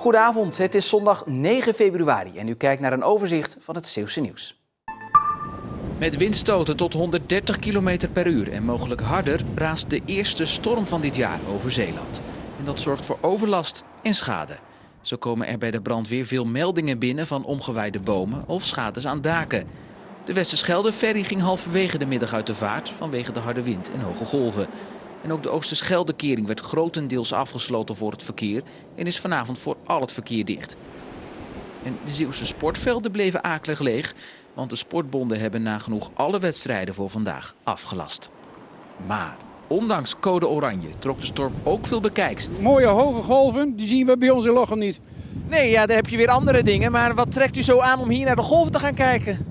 Goedenavond, het is zondag 9 februari en u kijkt naar een overzicht van het Zeeuwse nieuws. Met windstoten tot 130 km per uur en mogelijk harder raast de eerste storm van dit jaar over Zeeland. En dat zorgt voor overlast en schade. Zo komen er bij de brandweer veel meldingen binnen van omgewaaide bomen of schades aan daken. De Westerschelde-ferry ging halverwege de middag uit de vaart vanwege de harde wind en hoge golven. En ook de Oosterschelde-kering werd grotendeels afgesloten voor het verkeer en is vanavond voor al het verkeer dicht. En de Zeeuwse sportvelden bleven akelig leeg, want de sportbonden hebben nagenoeg alle wedstrijden voor vandaag afgelast. Maar ondanks code oranje trok de storm ook veel bekijks. Mooie hoge golven, die zien we bij ons in Lochem niet. Nee, ja, daar heb je weer andere dingen, maar wat trekt u zo aan om hier naar de golven te gaan kijken?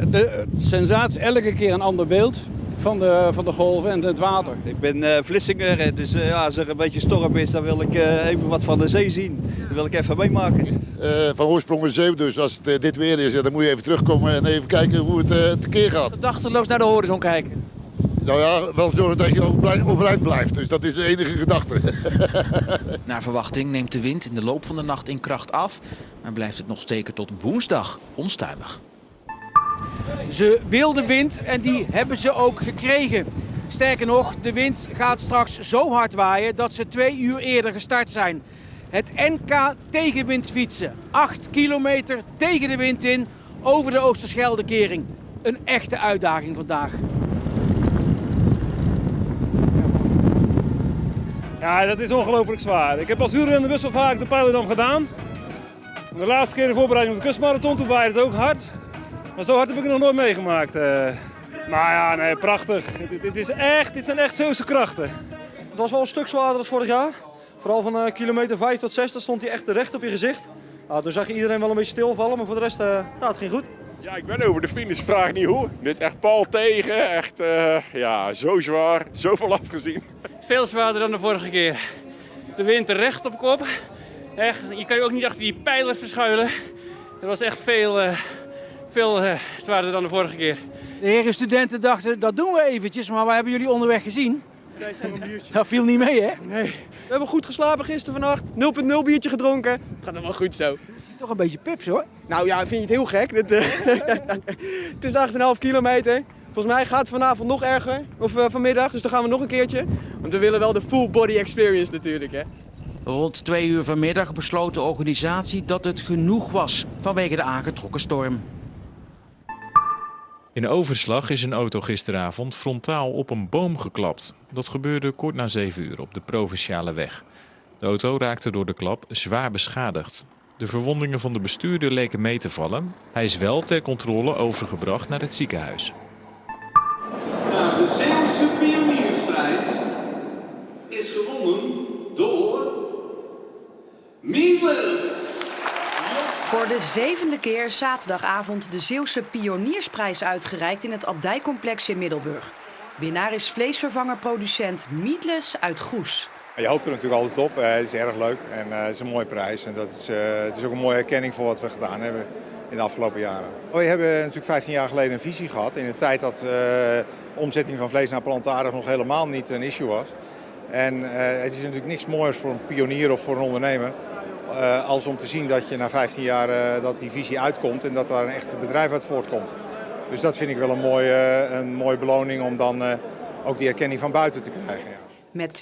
De sensatie, elke keer een ander beeld van de golven en het water. Ik ben Vlissinger, dus als er een beetje storm is, dan wil ik even wat van de zee zien. Dat wil ik even meemaken. Van oorsprong een Zeeuw, dus als het dit weer is, dan moet je even terugkomen en even kijken hoe het tekeer gaat. Gedachteloos naar de horizon kijken. Nou ja, wel zorgen dat je overeind blijft, dus dat is de enige gedachte. Naar verwachting neemt de wind in de loop van de nacht in kracht af, maar blijft het nog steken tot woensdag onstuimig. Ze wilden wind en die hebben ze ook gekregen. Sterker nog, de wind gaat straks zo hard waaien dat ze 2 uur eerder gestart zijn. Het NK tegenwindfietsen. 8 kilometer tegen de wind in over de Oosterschelde-kering. Een echte uitdaging vandaag. Ja, dat is ongelooflijk zwaar. Ik heb als wielrenner best wel vaak de Pijlerdam gedaan. De laatste keer in de voorbereiding op de kustmarathon, toen waaide het ook hard. Maar zo hard heb ik het nog nooit meegemaakt. Maar ja, nee, prachtig. Dit zijn echt Zeeuwse krachten. Het was wel een stuk zwaarder dan vorig jaar. Vooral van kilometer 5 tot 6 stond hij echt recht op je gezicht. Toen zag je iedereen wel een beetje stilvallen, maar voor de rest het ging goed. Ja, ik ben over de finish, vraag niet hoe. Dit is echt pal tegen, echt zo zwaar, zoveel afgezien. Veel zwaarder dan de vorige keer. De wind recht op kop. Echt, je kan je ook niet achter die pijlers verschuilen. Het was echt veel zwaarder dan de vorige keer. De heren studenten dachten, dat doen we eventjes, maar wat hebben jullie onderweg gezien? Dat viel niet mee, hè? Nee. We hebben goed geslapen gisteren vannacht, 0,0 biertje gedronken. Het gaat helemaal goed zo. Toch een beetje pips, hoor. Nou ja, vind je het heel gek? Het is 8,5 kilometer. Volgens mij gaat het vanavond nog erger, of vanmiddag, dus dan gaan we nog een keertje. Want we willen wel de full body experience natuurlijk, hè. Rond 2 uur vanmiddag besloot de organisatie dat het genoeg was vanwege de aangetrokken storm. In Overslag is een auto gisteravond frontaal op een boom geklapt. Dat gebeurde kort na 7 uur op de provinciale weg. De auto raakte door de klap zwaar beschadigd. De verwondingen van de bestuurder leken mee te vallen. Hij is wel ter controle overgebracht naar het ziekenhuis. Nou, de Zeeuwse Pioniersprijs is gewonnen door Mietles. Voor de 7e keer zaterdagavond de Zeeuwse Pioniersprijs uitgereikt in het Abdijcomplex in Middelburg. Winnaar is vleesvervangerproducent Mietles uit Goes. Je hoopt er natuurlijk altijd op. Het is erg leuk en het is een mooie prijs. En het is ook een mooie erkenning voor wat we gedaan hebben in de afgelopen jaren. We hebben natuurlijk 15 jaar geleden een visie gehad. In een tijd dat de omzetting van vlees naar plantaardig nog helemaal niet een issue was. En het is natuurlijk niks moois voor een pionier of voor een ondernemer. Als om te zien dat je na 15 jaar dat die visie uitkomt en dat daar een echt bedrijf uit voortkomt. Dus dat vind ik wel een mooie beloning om dan ook die erkenning van buiten te krijgen. Ja. Met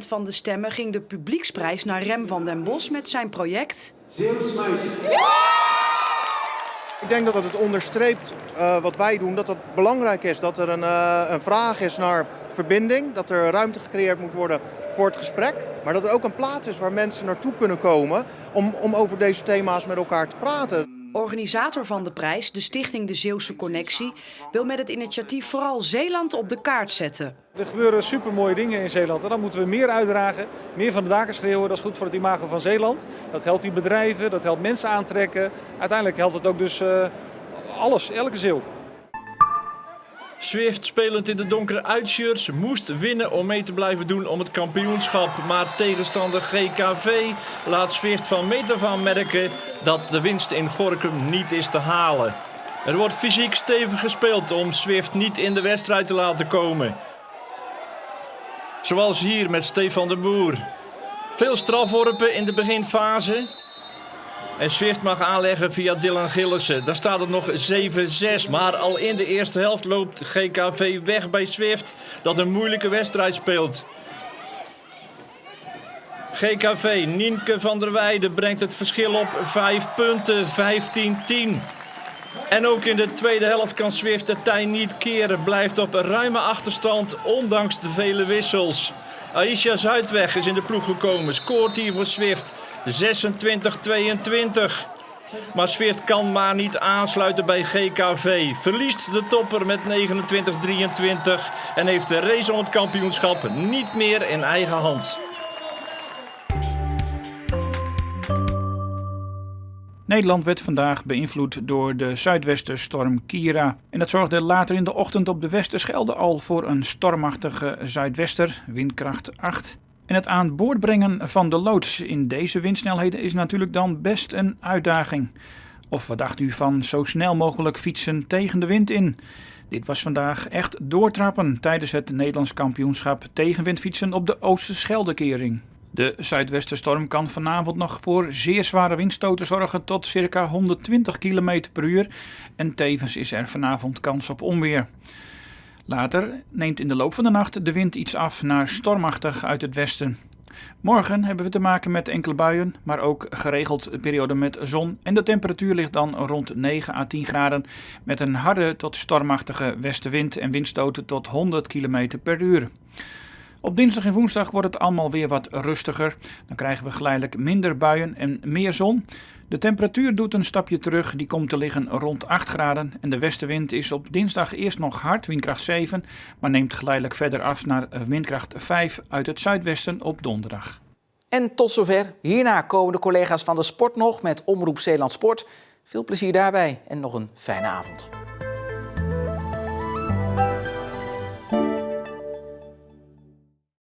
52% van de stemmen ging de publieksprijs naar Rem van den Bos met zijn project. Ik denk dat het onderstreept wat wij doen, dat het belangrijk is. Dat er een vraag is naar verbinding, dat er ruimte gecreëerd moet worden voor het gesprek. Maar dat er ook een plaats is waar mensen naartoe kunnen komen om over deze thema's met elkaar te praten. Organisator van de prijs, de stichting De Zeeuwse Connectie, wil met het initiatief vooral Zeeland op de kaart zetten. Er gebeuren supermooie dingen in Zeeland en dan moeten we meer uitdragen. Meer van de daken schreeuwen, dat is goed voor het imago van Zeeland. Dat helpt die bedrijven, dat helpt mensen aantrekken. Uiteindelijk helpt het ook dus alles, elke Zeeuw. Zwift, spelend in de donkere uitshirts, moest winnen om mee te blijven doen om het kampioenschap. Maar tegenstander GKV laat Zwift van meet af aan merken dat de winst in Gorinchem niet is te halen. Er wordt fysiek stevig gespeeld om Zwift niet in de wedstrijd te laten komen. Zoals hier met Stefan de Boer. Veel strafworpen in de beginfase. En Swift mag aanleggen via Dylan Gillissen. Daar staat het nog 7-6. Maar al in de eerste helft loopt GKV weg bij Swift, dat een moeilijke wedstrijd speelt. GKV, Nienke van der Weijden brengt het verschil op 5 punten, 15-10. En ook in de tweede helft kan Swift de tij niet keren. Blijft op ruime achterstand, ondanks de vele wissels. Aisha Zuidweg is in de ploeg gekomen. Scoort hier voor Swift 26-22. Maar Swift kan maar niet aansluiten bij GKV. Verliest de topper met 29-23. En heeft de race om het kampioenschap niet meer in eigen hand. Nederland werd vandaag beïnvloed door de zuidwesterstorm Kira. En dat zorgde later in de ochtend op de Westerschelde al voor een stormachtige zuidwester, windkracht 8. En het aan boord brengen van de loods in deze windsnelheden is natuurlijk dan best een uitdaging. Of wat dacht u van zo snel mogelijk fietsen tegen de wind in? Dit was vandaag echt doortrappen tijdens het Nederlands kampioenschap tegenwindfietsen op de Oosterscheldekering. De zuidwesterstorm kan vanavond nog voor zeer zware windstoten zorgen tot circa 120 km per uur. En tevens is er vanavond kans op onweer. Later neemt in de loop van de nacht de wind iets af naar stormachtig uit het westen. Morgen hebben we te maken met enkele buien, maar ook geregeld perioden met zon. En de temperatuur ligt dan rond 9 à 10 graden met een harde tot stormachtige westenwind en windstoten tot 100 km per uur. Op dinsdag en woensdag wordt het allemaal weer wat rustiger. Dan krijgen we geleidelijk minder buien en meer zon. De temperatuur doet een stapje terug, die komt te liggen rond 8 graden. En de westenwind is op dinsdag eerst nog hard, windkracht 7, maar neemt geleidelijk verder af naar windkracht 5 uit het zuidwesten op donderdag. En tot zover. Hierna komen de collega's van de sport nog met Omroep Zeeland Sport. Veel plezier daarbij en nog een fijne avond.